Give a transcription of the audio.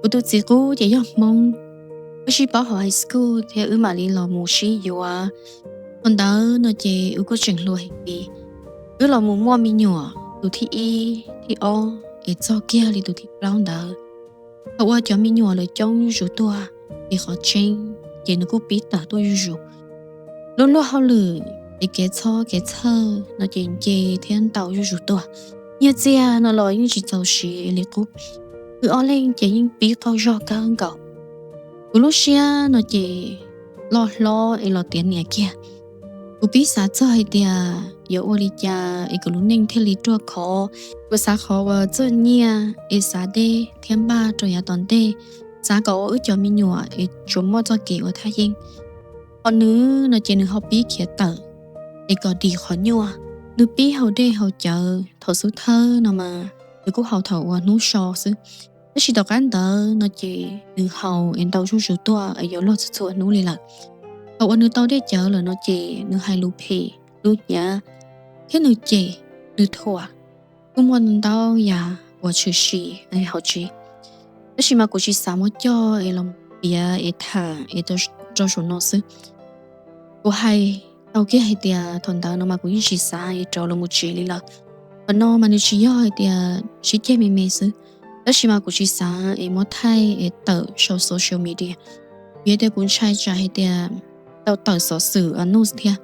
我都自古也有梦，我是保好 high school theo ư mà đi lò mù sĩ yêu à, còn đó nó chỉ ư có chuyện lùi vì ư lò mù mua mi nhỏ, tụ thi y thi o, để cho kia thì tụ thi brown đó, họ qua cho mi nhỏ lời trong rủ tua, để họ chen, để nó cũng biết tao tôi rủ, luôn luôn họ lử để cái thơ nó chỉ thiên tàu rủ tua, như thế nó nói như chỉ tàu sĩ để cũng cứ ở lên chỉ những biết tao rõ cả hơn cậu. Lúc xưa nó chỉ lo lo tiền nhà kia. Cô biết sao cho hay thì yếu ở đi cha, cái lúc nên theo lý cho khó, cô sao khó và cho nia, sao đây thêm ba rồi nhà toàn đây, sao cậu ở cho mình nhỏ, chúng mua cho kiểu thay yên. Còn nữa nó chỉ nên học biết kia tờ, có đi khó nhỏ, nữ biết hậu đây hậu chờ, thầu số thơ nào mà, nữ cũng hậu thầu và nấu sò xứ. Nó chỉ đọc anh đó nó chỉ từ hầu em tàu rủ tua ở chỗ lo sự nấu lì lợt hầu anh tàu để chờ là nó chỉ nữ hai lú pì lú nhá thế nữ chỉ nữ thua cũng quan tàu ya và chữ sĩ ai hậu chỉ nó chỉ mà cũng chỉ sao mà cho em làm bia em thà em cho số nó xứ của hai tàu kia hay tiệt thằng tàu nó mà cũng chỉ sao em cho làm một chỉ lì lợt và nó mà nó chỉ hay tiệt chỉ chơi mê xứ đó chỉ mà cũng chỉ sáng em muốn thay em tự sau social media, biết được cũng trai trai thì tao tự sở sử ở nút thiab